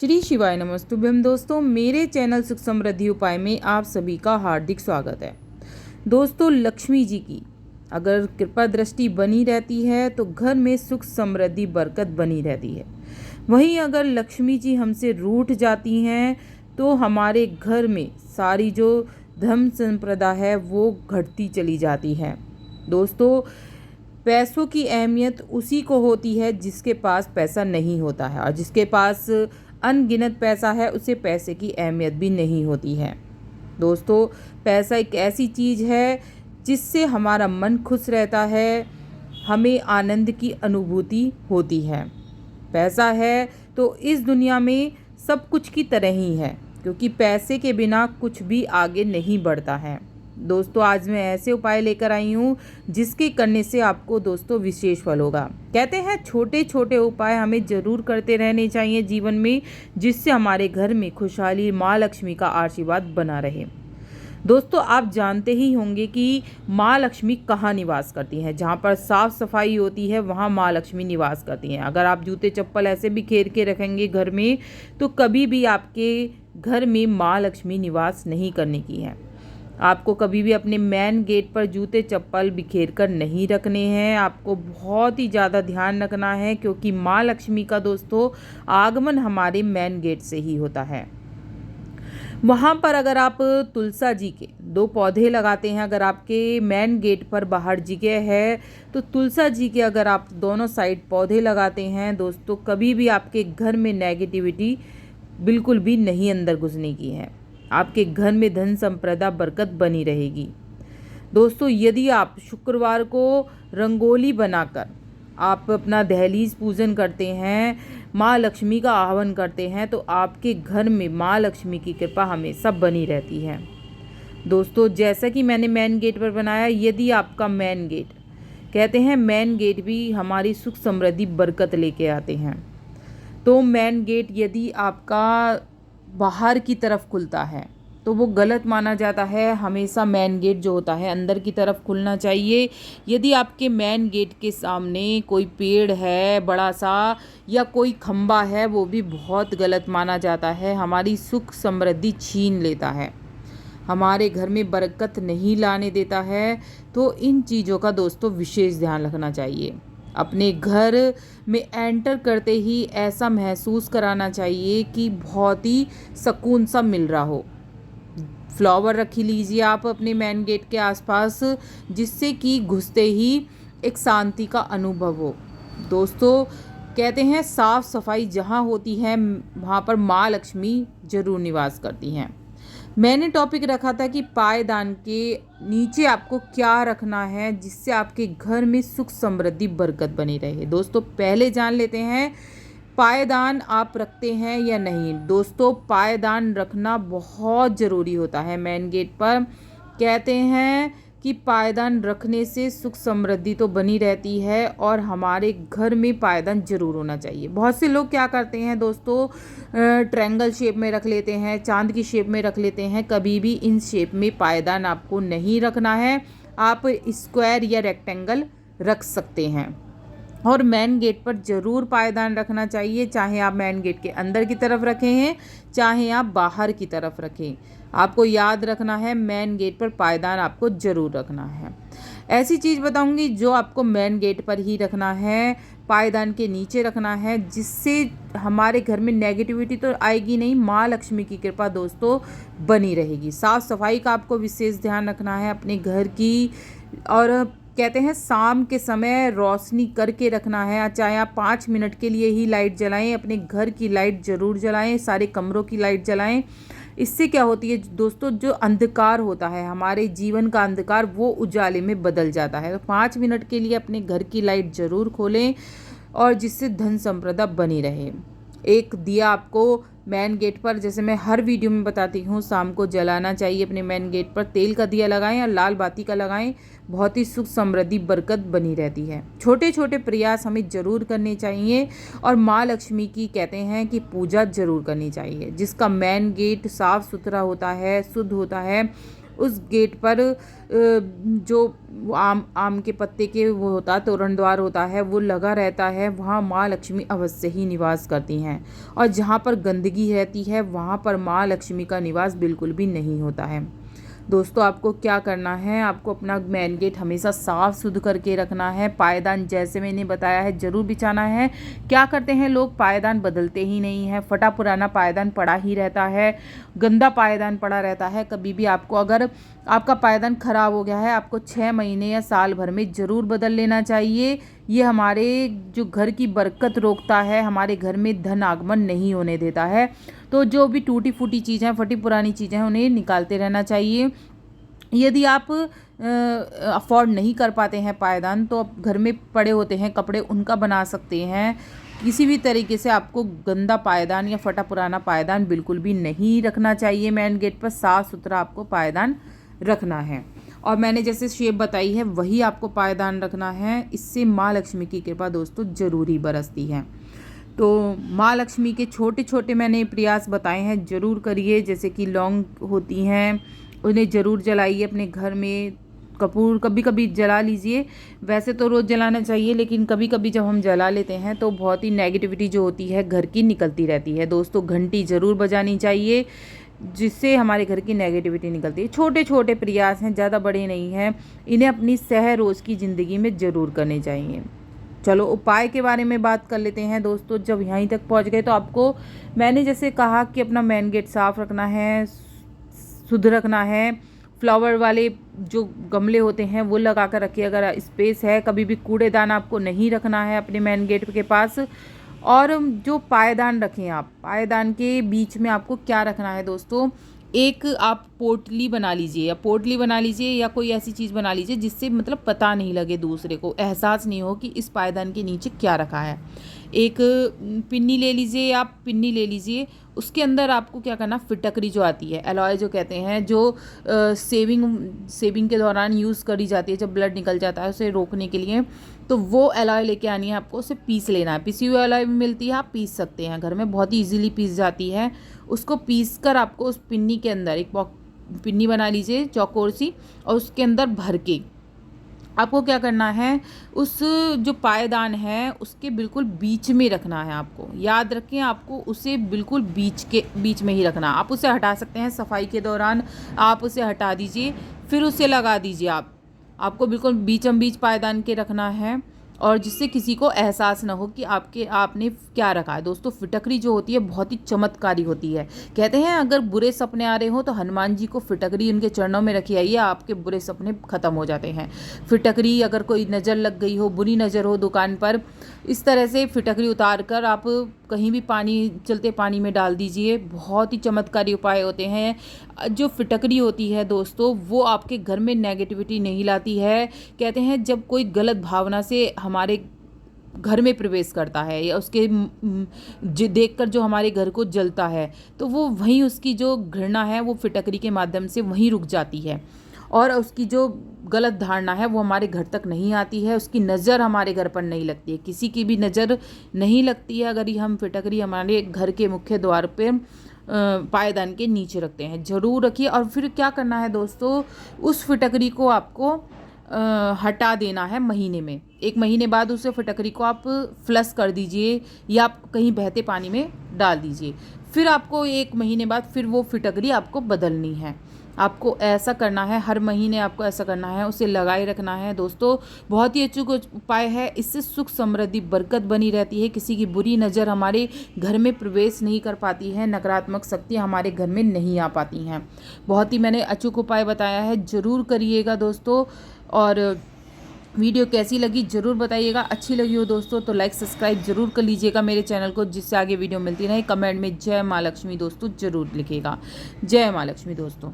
श्री शिवाय नमस्तुभ्यम। दोस्तों, मेरे चैनल सुख समृद्धि उपाय में आप सभी का हार्दिक स्वागत है। दोस्तों, लक्ष्मी जी की अगर कृपा दृष्टि बनी रहती है तो घर में सुख समृद्धि बरकत बनी रहती है। वहीं अगर लक्ष्मी जी हमसे रूठ जाती हैं तो हमारे घर में सारी जो धन संपदा है वो घटती चली जाती है। दोस्तों, पैसों की अहमियत उसी को होती है जिसके पास पैसा नहीं होता है, और जिसके पास अनगिनत पैसा है उसे पैसे की अहमियत भी नहीं होती है। दोस्तों, पैसा एक ऐसी चीज़ है जिससे हमारा मन खुश रहता है, हमें आनंद की अनुभूति होती है। पैसा है तो इस दुनिया में सब कुछ की तरह ही है, क्योंकि पैसे के बिना कुछ भी आगे नहीं बढ़ता है। दोस्तों, आज मैं ऐसे उपाय लेकर आई हूँ जिसके करने से आपको दोस्तों विशेष फल होगा। कहते हैं छोटे छोटे उपाय हमें ज़रूर करते रहने चाहिए जीवन में, जिससे हमारे घर में खुशहाली, माँ लक्ष्मी का आशीर्वाद बना रहे। दोस्तों, आप जानते ही होंगे कि माँ लक्ष्मी कहाँ निवास करती हैं। जहाँ पर साफ़ सफाई होती है वहाँ माँ लक्ष्मी निवास करती हैं। अगर आप जूते चप्पल ऐसे बिखेर के रखेंगे घर में तो कभी भी आपके घर में माँ लक्ष्मी निवास नहीं करने की है। आपको कभी भी अपने मेन गेट पर जूते चप्पल बिखेर कर नहीं रखने हैं। आपको बहुत ही ज़्यादा ध्यान रखना है, क्योंकि माँ लक्ष्मी का दोस्तों आगमन हमारे मेन गेट से ही होता है। वहाँ पर अगर आप तुलसा जी के 2 पौधे लगाते हैं, अगर आपके मेन गेट पर बाहर जगह है तो तुलसा जी के अगर आप दोनों साइड पौधे लगाते हैं दोस्तों, कभी भी आपके घर में नेगेटिविटी बिल्कुल भी नहीं अंदर घुसने की है। आपके घर में धन संपदा बरकत बनी रहेगी। दोस्तों, यदि आप शुक्रवार को रंगोली बनाकर आप अपना दहलीज पूजन करते हैं, माँ लक्ष्मी का आह्वान करते हैं, तो आपके घर में माँ लक्ष्मी की कृपा हमेशा बनी रहती है। दोस्तों, जैसा कि मैंने मेन गेट पर बनाया, यदि आपका मेन गेट, कहते हैं मेन गेट भी हमारी सुख समृद्धि बरकत लेके आते हैं, तो मेन गेट यदि आपका बाहर की तरफ खुलता है तो वो गलत माना जाता है। हमेशा मेन गेट जो होता है अंदर की तरफ खुलना चाहिए। यदि आपके मेन गेट के सामने कोई पेड़ है बड़ा सा या कोई खंबा है, वो भी बहुत गलत माना जाता है। हमारी सुख समृद्धि छीन लेता है, हमारे घर में बरकत नहीं लाने देता है। तो इन चीज़ों का दोस्तों विशेष ध्यान रखना चाहिए। अपने घर में एंटर करते ही ऐसा महसूस कराना चाहिए कि बहुत ही सुकून सा मिल रहा हो। फ्लावर रख लीजिए आप अपने मेन गेट के आसपास, जिससे कि घुसते ही एक शांति का अनुभव हो। दोस्तों, कहते हैं साफ सफाई जहाँ होती है वहाँ पर माँ लक्ष्मी जरूर निवास करती हैं। मैंने टॉपिक रखा था कि पायदान के नीचे आपको क्या रखना है जिससे आपके घर में सुख समृद्धि बरकत बनी रहे। दोस्तों, पहले जान लेते हैं पायदान आप रखते हैं या नहीं। दोस्तों, पायदान रखना बहुत ज़रूरी होता है मेन गेट पर। कहते हैं कि पायदान रखने से सुख समृद्धि तो बनी रहती है, और हमारे घर में पायदान जरूर होना चाहिए। बहुत से लोग क्या करते हैं दोस्तों, ट्रायंगल शेप में रख लेते हैं, चांद की शेप में रख लेते हैं। कभी भी इन शेप में पायदान आपको नहीं रखना है। आप स्क्वायर या रेक्टेंगल रख सकते हैं, और मेन गेट पर ज़रूर पायदान रखना चाहिए। चाहे आप मेन गेट के अंदर की तरफ रखें हैं, चाहे आप बाहर की तरफ रखें, आपको याद रखना है मेन गेट पर पायदान आपको ज़रूर रखना है। ऐसी चीज़ बताऊंगी जो आपको मेन गेट पर ही रखना है, पायदान के नीचे रखना है, जिससे हमारे घर में नेगेटिविटी तो आएगी नहीं, माँ लक्ष्मी की कृपा दोस्तों बनी रहेगी। साफ़ सफाई का आपको विशेष ध्यान रखना है अपने घर की, और कहते हैं शाम के समय रोशनी करके रखना है। चाहे आप 5 मिनट के लिए ही लाइट जलाएं, अपने घर की लाइट ज़रूर जलाएं, सारे कमरों की लाइट जलाएं। इससे क्या होती है दोस्तों, जो अंधकार होता है हमारे जीवन का अंधकार, वो उजाले में बदल जाता है। तो 5 मिनट के लिए अपने घर की लाइट ज़रूर खोलें, और जिससे धन संपदा बनी रहे। एक दिया आपको मेन गेट पर, जैसे मैं हर वीडियो में बताती हूँ, शाम को जलाना चाहिए। अपने मेन गेट पर तेल का दिया लगाएं और लाल बाती का लगाएं, बहुत ही सुख समृद्धि बरकत बनी रहती है। छोटे छोटे प्रयास हमें ज़रूर करने चाहिए, और माँ लक्ष्मी की कहते हैं कि पूजा ज़रूर करनी चाहिए। जिसका मेन गेट साफ़ सुथरा होता है, शुद्ध होता है, उस गेट पर जो आम के पत्ते के वो होता है, तोरण द्वार होता है, वो लगा रहता है। वहाँ माँ लक्ष्मी अवश्य ही निवास करती हैं। और जहाँ पर गंदगी रहती है वहाँ पर माँ लक्ष्मी का निवास बिल्कुल भी नहीं होता है। दोस्तों, आपको क्या करना है, आपको अपना मेन गेट हमेशा साफ शुद्ध करके रखना है। पायदान जैसे मैंने बताया है ज़रूर बिछाना है। क्या करते हैं लोग, पायदान बदलते ही नहीं है, फटा पुराना पायदान पड़ा ही रहता है, गंदा पायदान पड़ा रहता है। कभी भी आपको अगर आपका पायदान खराब हो गया है, आपको 6 महीने या साल भर में ज़रूर बदल लेना चाहिए। ये हमारे जो घर की बरकत रोकता है, हमारे घर में धन आगमन नहीं होने देता है। तो जो भी टूटी फूटी चीज़ें हैं, फटी पुरानी चीज़ें हैं, उन्हें निकालते रहना चाहिए। यदि आप अफोर्ड नहीं कर पाते हैं पायदान, तो आप घर में पड़े होते हैं कपड़े, उनका बना सकते हैं। किसी भी तरीके से आपको गंदा पायदान या फटा पुराना पायदान बिल्कुल भी नहीं रखना चाहिए। मेन गेट पर साफ़ सुथरा आपको पायदान रखना है। और मैंने जैसे शेप बताई है वही आपको पायदान रखना है। इससे माँ लक्ष्मी की कृपा दोस्तों ज़रूर ही बरसती है। तो माँ लक्ष्मी के छोटे छोटे मैंने प्रयास बताए हैं, ज़रूर करिए। जैसे कि लौंग होती हैं, उन्हें ज़रूर जलाइए अपने घर में। कपूर कभी कभी जला लीजिए, वैसे तो रोज़ जलाना चाहिए, लेकिन कभी कभी जब हम जला लेते हैं तो बहुत ही नेगेटिविटी जो होती है घर की निकलती रहती है। दोस्तों, घंटी ज़रूर बजानी चाहिए, जिससे हमारे घर की नेगेटिविटी निकलती है। छोटे छोटे प्रयास हैं, ज़्यादा बड़े नहीं हैं। इन्हें अपनी सह रोज़ की ज़िंदगी में ज़रूर करने चाहिए। चलो उपाय के बारे में बात कर लेते हैं। दोस्तों, जब यहीं तक पहुंच गए तो आपको मैंने जैसे कहा कि अपना मेन गेट साफ़ रखना है, शुद्ध रखना है। फ्लावर वाले जो गमले होते हैं वो लगा कर रखिए अगर स्पेस है। कभी भी कूड़ेदान आपको नहीं रखना है अपने मेन गेट के पास। और जो पायदान रखें आप, पायदान के बीच में आपको क्या रखना है दोस्तों, एक आप पोटली बना लीजिए या कोई ऐसी चीज़ बना लीजिए जिससे मतलब पता नहीं लगे, दूसरे को एहसास नहीं हो कि इस पायदान के नीचे क्या रखा है। एक पिन्नी ले लीजिए, उसके अंदर आपको क्या करना, फिटकरी जो आती है, एलॉय जो कहते हैं, जो सेविंग के दौरान यूज़ करी जाती है जब ब्लड निकल जाता है उसे रोकने के लिए, तो वो एलॉय लेके आनी है आपको। उसे पीस लेना है, पिसी हुई एलॉय भी मिलती है, आप पीस सकते हैं घर में, बहुत ही ईजिली पीस जाती है। उसको पीस कर आपको उस पिन्नी के अंदर एक पिन्नी बना लीजिए चौकोर सी, और उसके अंदर भर के आपको क्या करना है, उस जो पायदान है उसके बिल्कुल बीच में रखना है। आपको याद रखें, आपको उसे बिल्कुल बीच में ही रखना। आप उसे हटा सकते हैं सफाई के दौरान, आप उसे हटा दीजिए, फिर उसे लगा दीजिए। आपको बिल्कुल बीचम बीच पायदान के रखना है, और जिससे किसी को एहसास ना हो कि आपने क्या रखा है। दोस्तों, फिटकरी जो होती है बहुत ही चमत्कारी होती है। कहते हैं अगर बुरे सपने आ रहे हो तो हनुमान जी को फिटकरी उनके चरणों में रखी आइए, आपके बुरे सपने ख़त्म हो जाते हैं। फिटकरी, अगर कोई नज़र लग गई हो, बुरी नज़र हो दुकान पर, इस तरह से फिटकरी उतार कर आप कहीं भी चलते पानी में डाल दीजिए। बहुत ही चमत्कारी उपाय होते हैं। जो फिटकरी होती है दोस्तों, वो आपके घर में नेगेटिविटी नहीं लाती है। कहते हैं जब कोई गलत भावना से हमारे घर में प्रवेश करता है या उसके देखकर जो हमारे घर को जलता है, तो वो वहीं उसकी जो घृणा है वो फिटकरी के माध्यम से वहीं रुक जाती है, और उसकी जो गलत धारणा है वो हमारे घर तक नहीं आती है, उसकी नज़र हमारे घर पर नहीं लगती है, किसी की भी नज़र नहीं लगती है अगर हम फिटकरी हमारे घर के मुख्य द्वार पे पायदान के नीचे रखते हैं। ज़रूर रखिए। और फिर क्या करना है दोस्तों, उस फिटकरी को आपको हटा देना है महीने में। 1 महीने बाद उस फिटकरी को आप फ्लश कर दीजिए या आप कहीं बहते पानी में डाल दीजिए। फिर आपको 1 महीने बाद फिर वो फिटकरी आपको बदलनी है। आपको ऐसा करना है, हर महीने आपको ऐसा करना है, उसे लगाए रखना है। दोस्तों, बहुत ही अचूक उपाय है, इससे सुख समृद्धि बरकत बनी रहती है। किसी की बुरी नज़र हमारे घर में प्रवेश नहीं कर पाती है, नकारात्मक शक्ति हमारे घर में नहीं आ पाती हैं। बहुत ही मैंने अचूक उपाय बताया है, ज़रूर करिएगा दोस्तों। और वीडियो कैसी लगी ज़रूर बताइएगा। अच्छी लगी हो दोस्तों तो लाइक सब्सक्राइब ज़रूर कर लीजिएगा मेरे चैनल को, जिससे आगे वीडियो मिलती रहे। कमेंट में जय माँ लक्ष्मी दोस्तों ज़रूर लिखिएगा। जय माँ लक्ष्मी दोस्तों।